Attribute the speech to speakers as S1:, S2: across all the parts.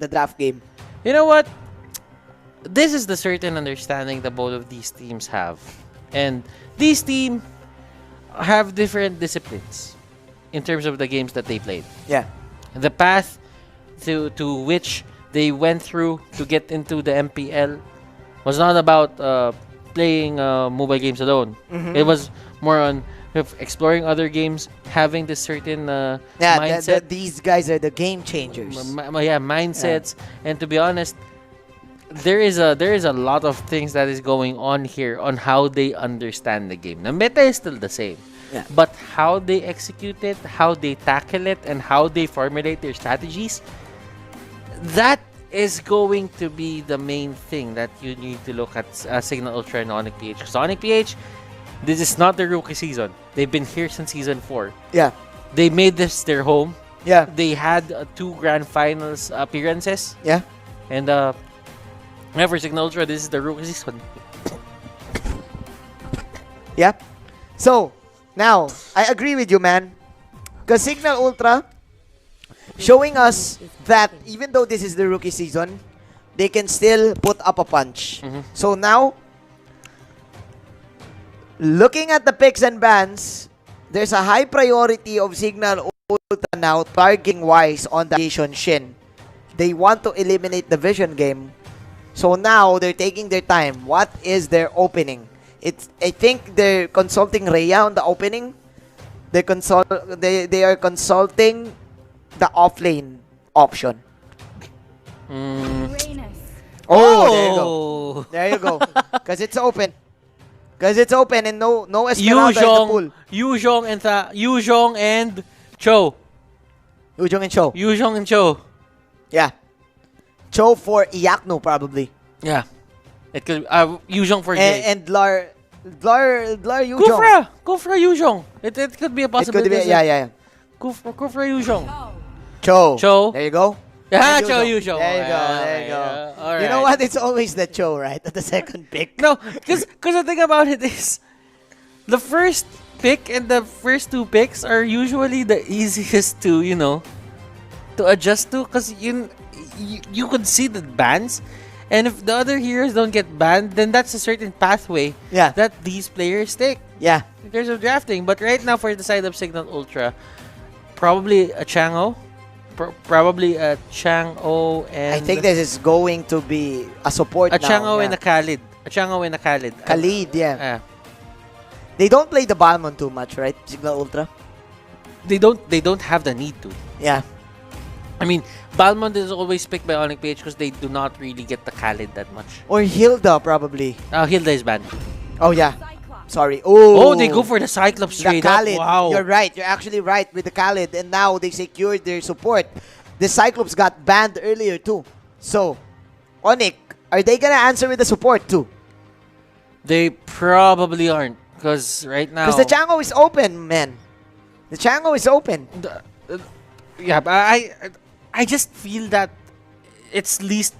S1: the draft game.
S2: You know what? This is the certain understanding that both of these teams have. And these teams have different disciplines in terms of the games that they played.
S1: Yeah.
S2: The path to which they went through to get into the MPL was not about playing mobile games alone. It was more on exploring other games, having this certain mindset.
S1: These guys are the game changers.
S2: Mindsets. And to be honest, there is a lot of things that is going on here on how they understand the game. The meta is still the same.
S1: Yeah.
S2: But how they execute it, how they tackle it, and how they formulate their strategies, that is going to be the main thing that you need to look at Cignal Ultra and Onic PH. Because Onic PH, this is not their rookie season. They've been here since season 4.
S1: Yeah.
S2: They made this their home.
S1: Yeah.
S2: They had 2 grand finals appearances.
S1: Yeah.
S2: And for Cignal Ultra, this is the rookie season.
S1: Yeah. So, now, I agree with you, man. Because Cignal Ultra showing us that even though this is the rookie season, they can still put up a punch. So now, looking at the picks and bans, there's a high priority of Cignal Ultra now targeting-wise on the Asian Shin. They want to eliminate the vision game. So now, they're taking their time. What is their opening? I think they're consulting Rhea on the opening. They are consulting the offlane option. Oh, there you go. Because it's open. And no Esmeralda in the pool.
S2: Yuzhong and Cho.
S1: Yuzhong and Cho. Yeah. Cho for Iaknu probably.
S2: Yeah. It could Yuzhong for Jay.
S1: And Dlar Yuzhong.
S2: Kufra Yuzhong. It could be a possibility.
S1: Yeah.
S2: Kufra Yuzhong.
S1: Cho. There you go.
S2: Yeah, Cho Yuzhong.
S1: There you go.
S2: All right.
S1: You know what? It's always the Cho, right? At the second pick.
S2: No, because the thing about it is, the first pick and the first 2 picks are usually the easiest to adjust to, because you could see the bans. And if the other heroes don't get banned, then that's a certain pathway that these players take.
S1: Yeah.
S2: In terms of drafting. But right now, for the side of Cignal Ultra, probably a Chang'o. Probably a Chang'o and...
S1: I think this is going to be a support
S2: now.
S1: Chang'o
S2: and a Khalid. A Chang'o and a Khalid.
S1: Khalid, yeah. They don't play the Balmon too much, right? Cignal Ultra?
S2: They don't have the need to.
S1: Yeah.
S2: I mean, Balmond is always picked by Onic PH because they do not really get the Khalid that much.
S1: Or Hilda, probably.
S2: Hilda is banned.
S1: Oh, yeah. Sorry. Oh,
S2: they go for the Cyclops straight
S1: up.
S2: Wow.
S1: You're right. You're actually right with the Khalid. And now they secured their support. The Cyclops got banned earlier too. So, Onic, are they going to answer with the support too?
S2: They probably aren't. Because right now...
S1: Because the Chang'o is open, man. The Chang'o is open.
S2: Yeah, but I just feel that it's least...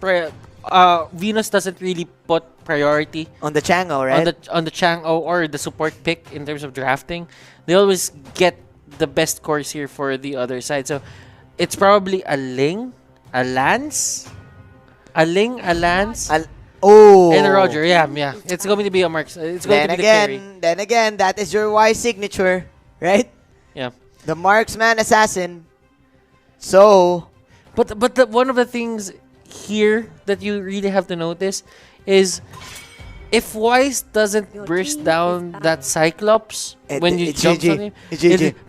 S2: Venus doesn't really put priority
S1: on the Chang'o, right?
S2: On the Chang'o or the support pick in terms of drafting. They always get the best course here for the other side. So it's probably a Ling, a Lance, and a Roger. Yeah. It's going to be a Marks. It's going to be the carry.
S1: Then again, that is your Y signature, right?
S2: Yeah.
S1: The marksman assassin. So,
S2: but one of the things here that you really have to notice is if Wise doesn't burst down that Cyclops when you jump on him,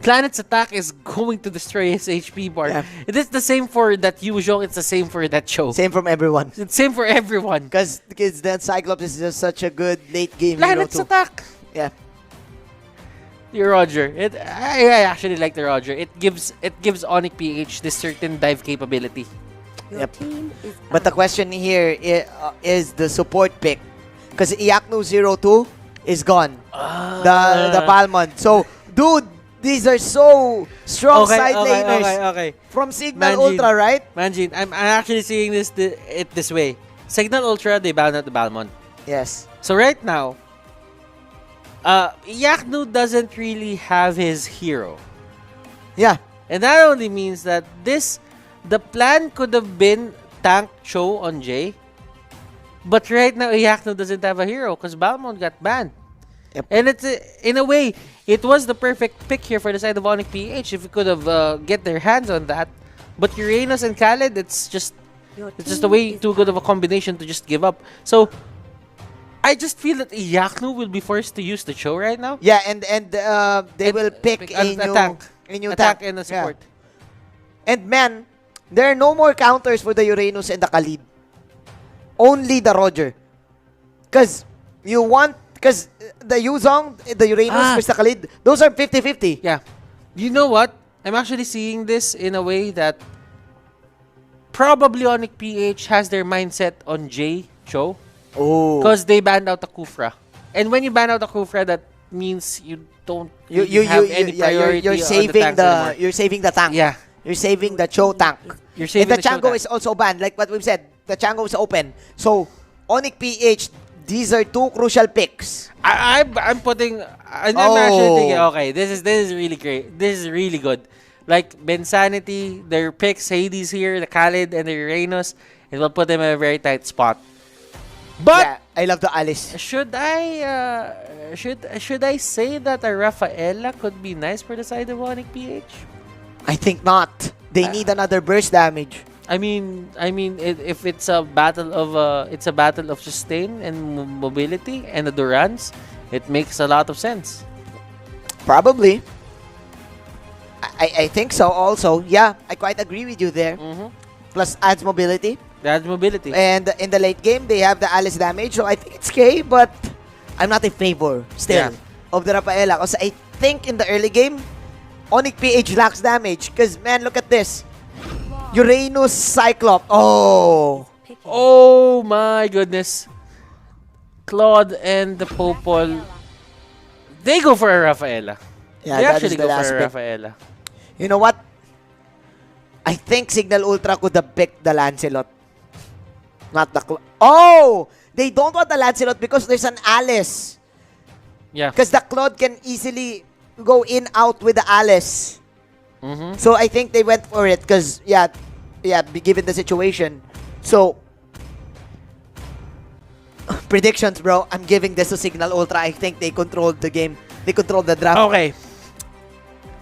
S2: Planet's attack is going to destroy his HP bar. Yeah. It is the same for that Yuzhong, it's the same for that Cho.
S1: Same from everyone.
S2: It's same for everyone.
S1: Because that Cyclops is just such a good late game
S2: Planet's
S1: hero
S2: attack.
S1: Yeah.
S2: The Roger. I actually like the Roger. It gives Onic PH this certain dive capability.
S1: Yep. But the question here is the support pick. Because Iaknu 02 is gone. The Palmon. So, dude, these are so strong side laners.
S2: Okay.
S1: From Cignal Ultra, right?
S2: Manjin, I'm actually seeing it this way. Cignal Ultra, they banned out the Balmon.
S1: Yes.
S2: So right now, Iaknu doesn't really have his hero.
S1: Yeah.
S2: And that only means that the plan could have been tank Cho on Jay. But right now, Iyakno doesn't have a hero because Balmond got banned.
S1: Yep.
S2: And it's in a way, it was the perfect pick here for the side of Onic-PH if we could have get their hands on that. But Uranus and Khaled, it's just a way too good of a combination to just give up. So I just feel that Iyakno will be forced to use the Cho right now.
S1: Yeah, and they will pick a new
S2: tank.
S1: A new
S2: Attack
S1: tank
S2: and a support.
S1: Yeah. And man, there are no more counters for the Uranus and the Khalid. Only the Roger. Because the Yuzong, the Uranus versus the Khalid, those are 50-50.
S2: Yeah. You know what? I'm actually seeing this in a way that probably Onic-PH has their mindset on Jay Cho.
S1: Oh.
S2: Because they banned out the Kufra. And when you ban out the Kufra, that means you don't have any priority
S1: you're
S2: on
S1: saving
S2: the tanks anymore.
S1: you're saving the tank.
S2: Yeah.
S1: You're saving the Cho tank.
S2: You're saving
S1: and the
S2: Cho
S1: Chango
S2: tank.
S1: is also banned. Like what we've said, the Chango is open. So, Onic-PH, these are two crucial picks.
S2: I'm actually thinking, okay, this is really great. This is really good. Like Bensanity, their picks, Hades here, the Khalid, and the Uranus, it will put them in a very tight spot. But
S1: yeah, I love the Alice.
S2: should I say that a Rafaela could be nice for the side of Onic-PH?
S1: I think not. They need another burst damage.
S2: I mean, if it's a battle of sustain and mobility and the Durans, it makes a lot of sense.
S1: Probably. I think so also. Yeah, I quite agree with you there. Plus adds mobility.
S2: That's mobility.
S1: And in the late game, they have the Alice damage. So I think it's okay, but I'm not in favor still of the Rafaela. Because I think in the early game, Onic-PH lacks damage. Because, man, look at this. Uranus Cyclops.
S2: Oh my goodness. Claude and the Popol, they go for a Rafaela.
S1: Yeah,
S2: they
S1: that
S2: actually
S1: is the
S2: go
S1: last
S2: for a
S1: pick.
S2: Rafaela.
S1: You know what? I think Cignal Ultra could have picked the Lancelot. Not the Oh! They don't want the Lancelot because there's an Alice.
S2: Yeah.
S1: Because the Claude can easily go in out with the Alice. So I think they went for it because, given the situation. So, predictions, bro. I'm giving this to Cignal Ultra. I think they controlled the game. They controlled the draft.
S2: Okay.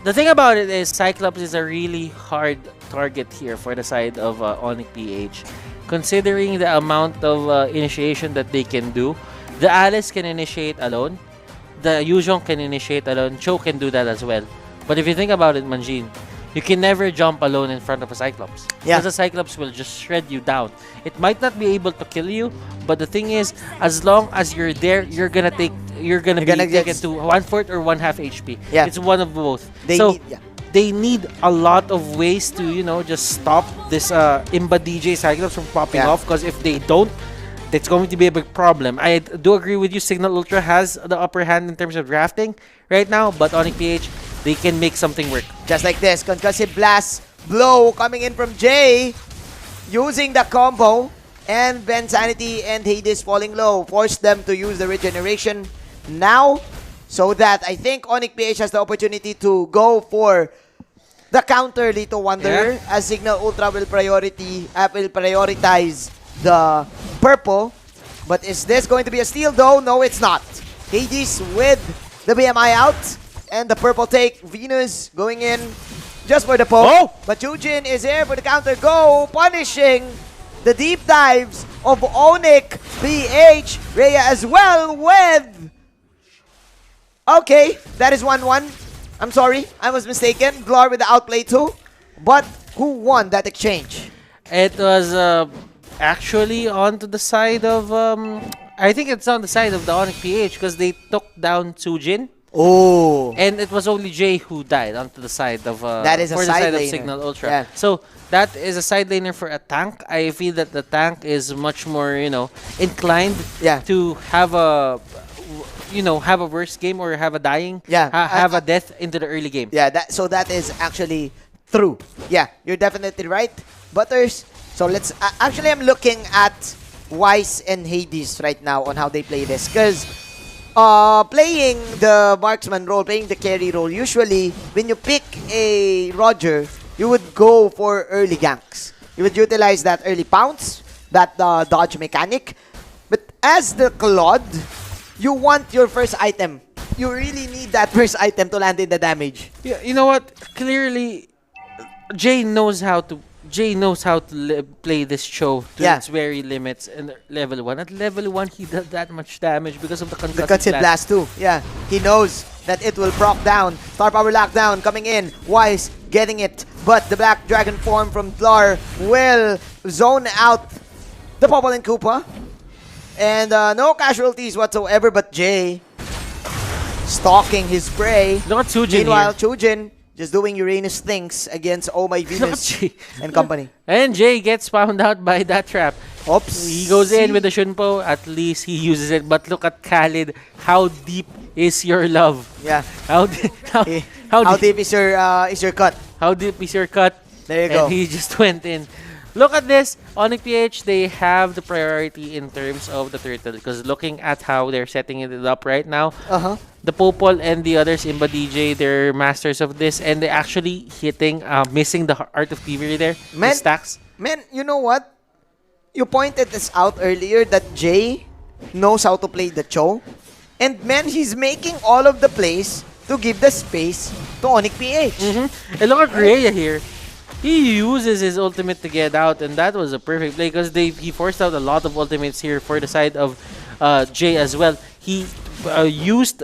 S2: The thing about it is Cyclops is a really hard target here for the side of Onic-PH. Considering the amount of initiation that they can do, the Alice can initiate alone. The Yuzhong can initiate alone. Cho can do that as well. But if you think about it, Manjin, you can never jump alone in front of a Cyclops.
S1: Yeah.
S2: Because a Cyclops will just shred you down. It might not be able to kill you, but the thing is, as long as you're there, you're gonna be taken to 1/4 or 1/2 HP.
S1: Yeah.
S2: It's one of both. They need a lot of ways to, just stop this Imba DJ Cyclops from popping off. Because if they don't, it's going to be a big problem. I do agree with you. Cignal Ultra has the upper hand in terms of drafting right now, but Onic-PH, they can make something work.
S1: Just like this, Concussive Blast blow coming in from Jay, using the combo, and Bensanity and Hades falling low, forced them to use the regeneration now, so that I think Onic-PH has the opportunity to go for the counter Lito Wanderer, as Cignal Ultra will prioritize the purple. But is this going to be a steal though? No, it's not. Hades with the BMI out. And the purple take. Venus going in just for the poke.
S2: Oh!
S1: But Yujin is here for the counter go. Punishing the deep dives of Onic-PH. Rhea as well with... Okay, that is 1-1. I'm sorry, I was mistaken. Glor with the outplay too. But who won that exchange?
S2: It was actually onto the side of... I think it's on the side of the Onic-PH because they took down Sujin.
S1: Oh.
S2: And it was only Jay who died onto the side of
S1: that is a
S2: for the
S1: side
S2: side of
S1: laner.
S2: Cignal Ultra.
S1: Yeah.
S2: So that is a side laner for a tank. I feel that the tank is much more, inclined to have a have a worse game or have a dying, have a death into the early game.
S1: Yeah, that is actually true. Yeah, you're definitely right, Butters. So let's actually I'm looking at Wise and Hades right now on how they play this, because playing the marksman role, playing the carry role, usually when you pick a Roger, you would go for early ganks. You would utilize that early pounce, that dodge mechanic. But as the Claude, you want your first item. You really need that first item to land in the damage.
S2: Yeah, you know what? Clearly, Jay knows how to play this show to its very limits. And level 1, at level 1, he does that much damage because of the concussive
S1: blast too. Yeah, he knows that it will proc down. Star power lockdown coming in. Wise getting it, but the black dragon form from Tlar will zone out the Popple and Koopa. And no casualties whatsoever, but Jay stalking his prey.
S2: Look at Chujin.
S1: Meanwhile, Chujin just doing Uranus things against Oh My Venus and company.
S2: And Jay gets found out by that trap.
S1: Oops.
S2: He goes in with the Shunpo. At least he uses it. But look at Khalid. How deep is your love?
S1: Yeah.
S2: How
S1: deep is your cut?
S2: How deep is your cut?
S1: There you go.
S2: And he just went in. Look at this. Onic PH, they have the priority in terms of the turtle. Because looking at how they're setting it up right now, the Popol and the others, Imba DJ, they're masters of this. And they're actually hitting, missing the Art of Thievery there. The stacks.
S1: Man, you know what? You pointed this out earlier that Jay knows how to play the Cho. And man, he's making all of the plays to give the space to Onic PH.
S2: And look at Rhea here. He uses his ultimate to get out, and that was a perfect play because he forced out a lot of ultimates here for the side of Jay as well. They used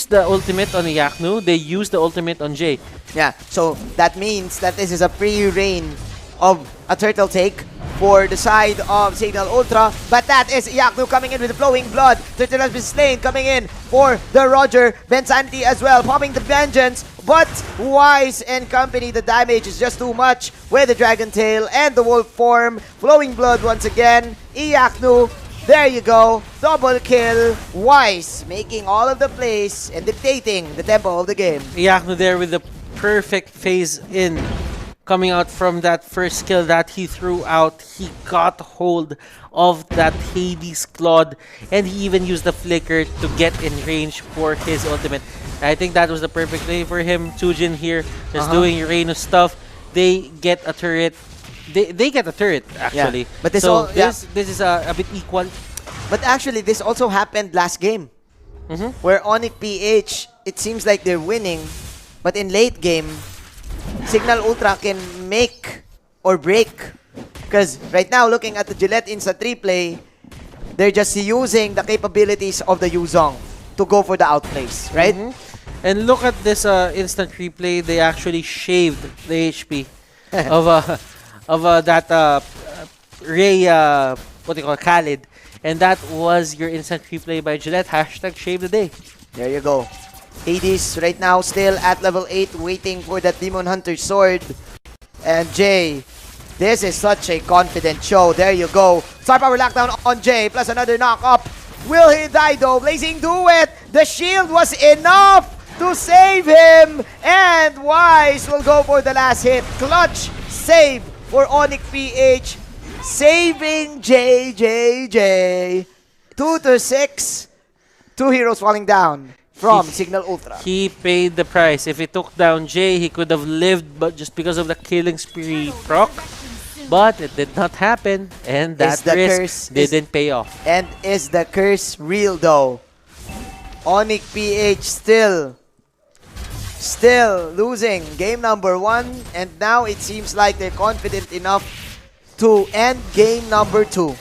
S2: the ultimate on Yaknu. They used the ultimate on Jay.
S1: Yeah, so that means that this is a free reign of a turtle take for the side of Cignal Ultra. But that is Yaknu coming in with the flowing blood. Turtle has been slain, coming in for the Roger. Bensanti as well, popping the vengeance. But Wise and company, the damage is just too much with the Dragon Tail and the Wolf form. Flowing blood once again. Yaknu, there you go. Double kill. Wise making all of the plays and dictating the tempo of the game.
S2: Yaknu there with the perfect phase in. Coming out from that first skill that he threw out, he got hold of that Hades Claude, and he even used the flicker to get in range for his ultimate. I think that was the perfect play for him. Chujin here just doing Uranus stuff. They get a turret. They get a turret actually.
S1: Yeah. But this
S2: this is a bit equal.
S1: But actually, this also happened last game, where Onic PH, it seems like they're winning, but in late game, Cignal Ultra can make or break. Because right now, looking at the Gillette Insta 3 play, they're just using the capabilities of the Yuzong to go for the outplays, right?
S2: And look at this instant replay. They actually shaved the HP of that Ray, what do you call it, Khalid. And that was your instant replay by Gillette. Hashtag shave the day.
S1: There you go. Hades right now still at level 8, waiting for that Demon Hunter sword. And Jay, this is such a confident show. There you go. Star power lockdown on Jay, plus another knock up. Will he die though? Blazing Duet. The shield was enough to save him. And Wise will go for the last hit. Clutch save for Onic PH. Saving J. 2 to 6. 2 heroes falling down from Cignal Ultra.
S2: He paid the price. If he took down Jay, he could have lived, but just because of the killing spree proc. But it did not happen, and that risk didn't pay off.
S1: And is the curse real though? Onic PH still losing game number 1, and now it seems like they're confident enough to end game number 2.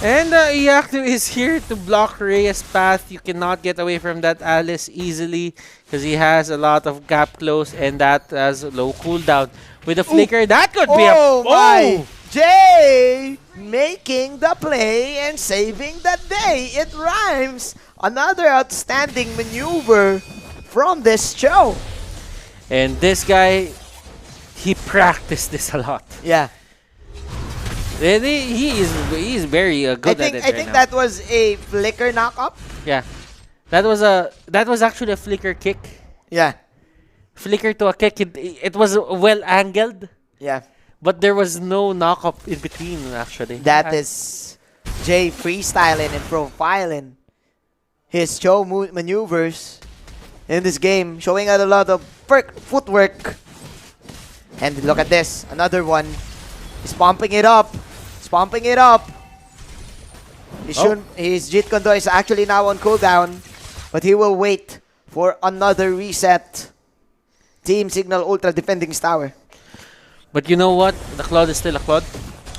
S2: And Yaknu is here to block Reyes' path. You cannot get away from that Alice easily because he has a lot of gap close, and that has low cooldown. With a flicker, that could be a...
S1: Oh my! Jay making the play and saving the day. It rhymes. Another outstanding maneuver from this show.
S2: And this guy, he practiced this a lot.
S1: Yeah.
S2: He is very good at it
S1: I think that was a flicker knock-up.
S2: Yeah. That was actually a flicker kick.
S1: Yeah.
S2: Flicker to a kick. It was well angled.
S1: Yeah.
S2: But there was no knock-up in between, actually.
S1: That is Jay freestyling and profiling his show maneuvers in this game, showing out a lot of footwork. And look at this, another one. He's pumping it up. He's pumping it up. His Jeet Kondo is actually now on cooldown, but he will wait for another reset. Team Cignal Ultra defending his tower.
S2: But you know what? The Claude is still a Claude.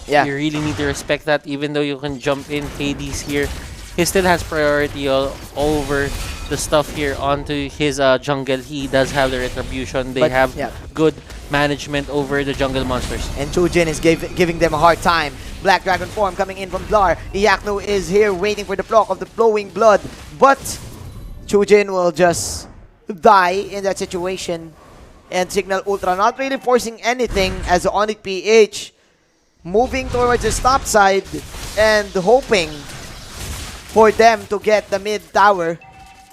S1: Yeah.
S2: You really need to respect that, even though you can jump in Hades here. He still has priority all over the stuff here onto his jungle. He does have the retribution. They have good management over the jungle monsters.
S1: And Chujin is giving them a hard time. Black Dragon form coming in from Blar. Iyakno is here waiting for the block of the flowing blood. But Chujin will just die in that situation. And Cignal Ultra not really forcing anything as Onic PH moving towards the top side and hoping for them to get the mid tower.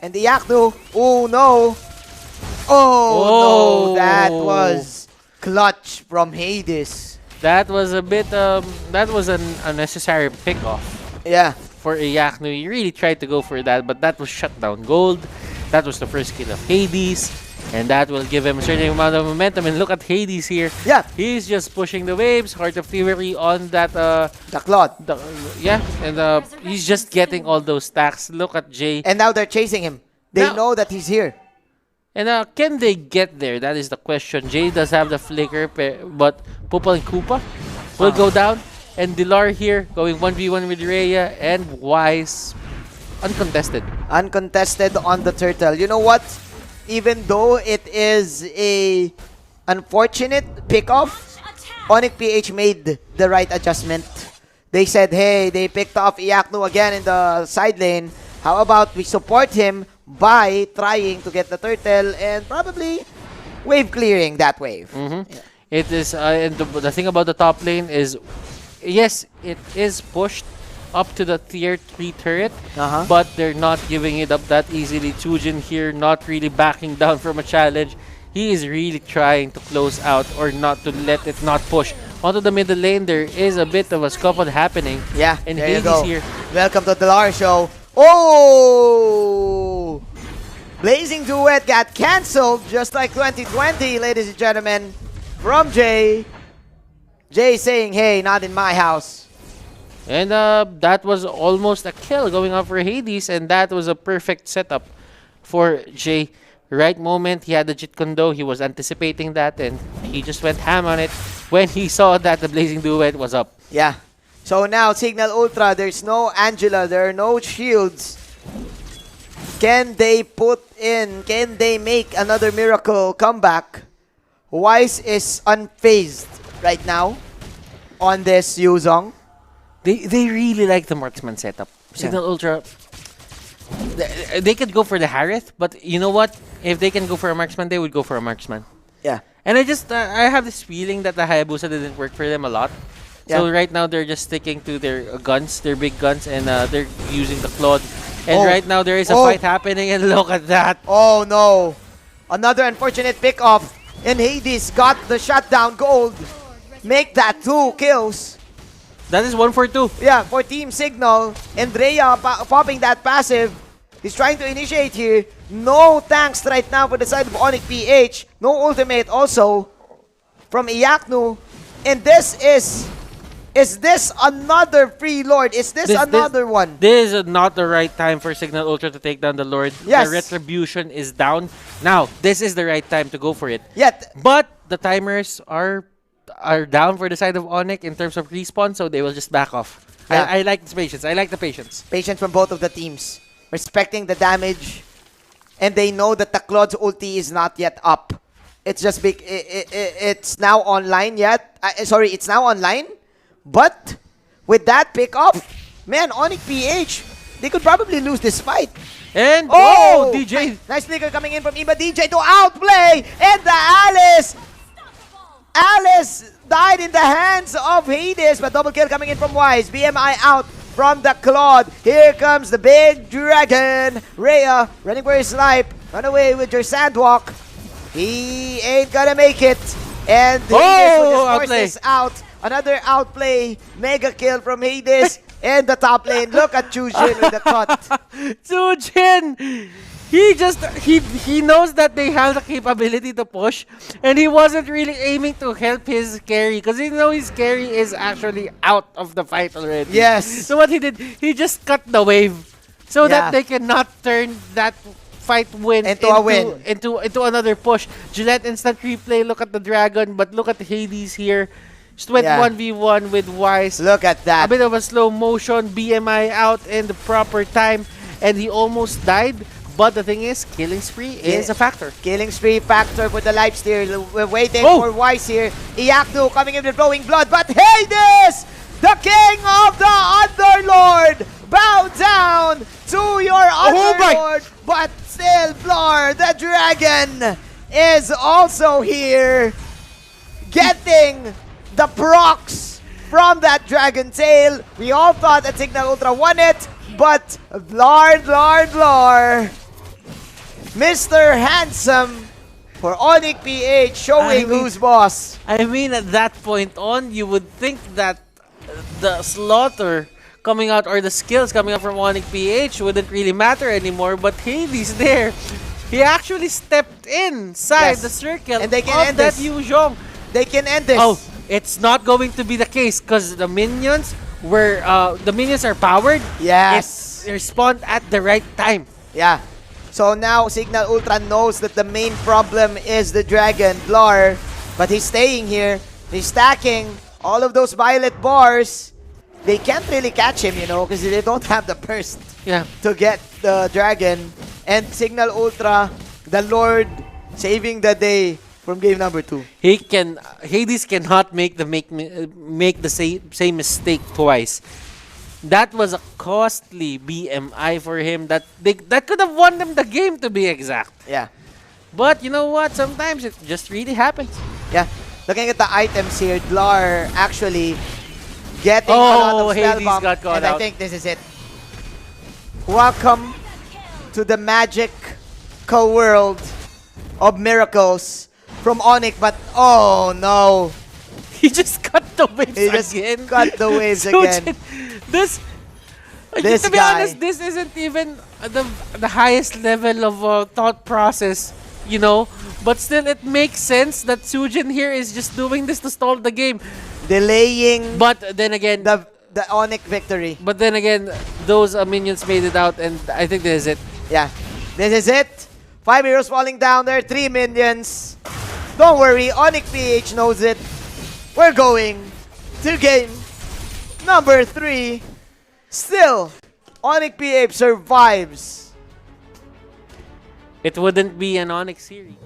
S1: And Iyakno, oh no. Oh no, that was clutch from Hades.
S2: That was a bit, that was an unnecessary pick-off.
S1: Yeah.
S2: For Iyakno, he really tried to go for that, but that was shut down gold. That was the first kill of Hades, and that will give him a certain amount of momentum. And look at Hades here.
S1: Yeah.
S2: He's just pushing the waves, Heart of Fury on that,
S1: the Claude.
S2: Yeah, and he's just getting all those stacks. Look at Jay.
S1: And now they're chasing him. They know that he's here.
S2: And can they get there? That is the question. Jay does have the flicker, but Pupal and Koopa will go down. And Dilar here going 1v1 with Rhea and Wise. Uncontested.
S1: Uncontested on the turtle. You know what? Even though it is a unfortunate pick-off, Onic PH made the right adjustment. They said, hey, they picked off Iyakno again in the side lane. How about we support him by trying to get the turtle and probably wave clearing that wave.
S2: Yeah. It is, and the thing about the top lane is, yes, it is pushed up to the tier 3 turret, but they're not giving it up that easily. Chujin here not really backing down from a challenge. He is really trying to close out or not to let it not push. Onto the middle lane, there is a bit of a scuffle happening.
S1: Yeah,
S2: and
S1: there
S2: Hades
S1: you go.
S2: Here.
S1: Welcome to the Lar Show. Oh! Blazing Duet got cancelled just like 2020, ladies and gentlemen. From Jay. Jay saying, hey, not in my house.
S2: And that was almost a kill going on for Hades, and that was a perfect setup for Jay. Right moment, he had the Jeet Kondo, he was anticipating that, and he just went ham on it when he saw that the Blazing Duet was up.
S1: Yeah. So now, Cignal Ultra, there's no Angela, there are no shields. Can they make another miracle comeback? Wise is unfazed right now on this Yuzong.
S2: They really like the marksman setup. Cignal Ultra, they could go for the Harith, but you know what? If they can go for a marksman, they would go for a marksman.
S1: Yeah.
S2: And I have this feeling that the Hayabusa didn't work for them a lot.
S1: Yeah.
S2: So right now they're just sticking to their guns, their big guns, and they're using the Claude. And right now there is a fight happening, and look at that.
S1: Oh no. Another unfortunate pick-off. And Hades got the shutdown gold. Make that 2 kills.
S2: That is 1 for 2.
S1: Yeah, for Team Cignal. And Rhea popping that passive. He's trying to initiate here. No tanks right now for the side of Onic PH. No ultimate also from Iyakno. And this is this another free lord? Is this another one?
S2: This is not the right time for Cignal Ultra to take down the Lord.
S1: Yes.
S2: The retribution is down. Now, this is the right time to go for it.
S1: Yet,
S2: but the timers are down for the side of Onic in terms of respawn, so they will just back off.
S1: Yeah.
S2: I like this patience. I like the patience.
S1: Patience from both of the teams. Respecting the damage. And they know that the Claude's ulti is not yet up. It's just big. It's now online yet. It's now online. But with that pick-off, man, Onic PH, they could probably lose this fight.
S2: And, DJ.
S1: Nice flicker coming in from Iba DJ to outplay. And the Alice died in the hands of Hades, but double kill coming in from Wise. BMI out from the Claude. Here comes the big dragon. Rhea running for his life. Run away with your Sandwalk. He ain't gonna make it. And Hades will just force this out. Another outplay. Mega kill from Hades. And the top lane. Look at Chujin with the cut.
S2: Chujin! he knows that they have the capability to push, and he wasn't really aiming to help his carry because he knows his carry is actually out of the fight already.
S1: Yes.
S2: So what he did, he just cut the wave so that they cannot turn that fight win into another push. Gillette instant replay. Look at the dragon, but look at Hades here. Just went 1v1 with Wise.
S1: Look at that.
S2: A bit of a slow motion. BMI out in the proper time, and he almost died. But the thing is, killing spree is a factor.
S1: Killing spree factor for the lifesteal. We're waiting for Wise here. Iaknu coming in with flowing blood, but Hades, the king of the Underlord, bow down to your Underlord. But still, Blur, the dragon, is also here, getting the procs from that dragon tail. We all thought that Cignal Ultra won it, but Blur, Mr. Handsome for Onic PH showing who's boss.
S2: I mean, at that point on, you would think that the slaughter coming out or the skills coming out from Onic PH wouldn't really matter anymore, but Hades there, he actually stepped inside the circle
S1: and they can
S2: of
S1: end
S2: that
S1: this.
S2: Yu Zhong.
S1: They can end this.
S2: Oh, it's not going to be the case because the minions are powered.
S1: Yes.
S2: It respawned at the right time.
S1: Yeah. So now Cignal Ultra knows that the main problem is the dragon, Blur, but he's staying here. He's stacking all of those violet bars. They can't really catch him, you know, because they don't have the burst to get the dragon. And Cignal Ultra, the Lord, saving the day from game number 2.
S2: Hades cannot make the same mistake twice. That was a costly BMI for him. That could have won them the game, to be exact.
S1: Yeah.
S2: But you know what? Sometimes it just really happens.
S1: Yeah. Looking at the items here, Dlar actually getting a lot of spell
S2: Hades
S1: bomb,
S2: got caught
S1: and
S2: out.
S1: I think this is it. Welcome to the magical world of miracles from Onic, but oh no.
S2: He just cut the waves
S1: He just
S2: again.
S1: cut the waves again.
S2: This to be honest, this isn't even the highest level of thought process, you know. But still, it makes sense that Sujin here is just doing this to stall the game.
S1: Delaying
S2: But then again,
S1: the Onic victory.
S2: But then again, those minions made it out, and I think this is it.
S1: Yeah, this is it. 5 heroes falling down there, 3 minions. Don't worry, Onic PH knows it. We're going to game number 3. Still, Onic PH survives.
S2: It wouldn't be an Onyx series.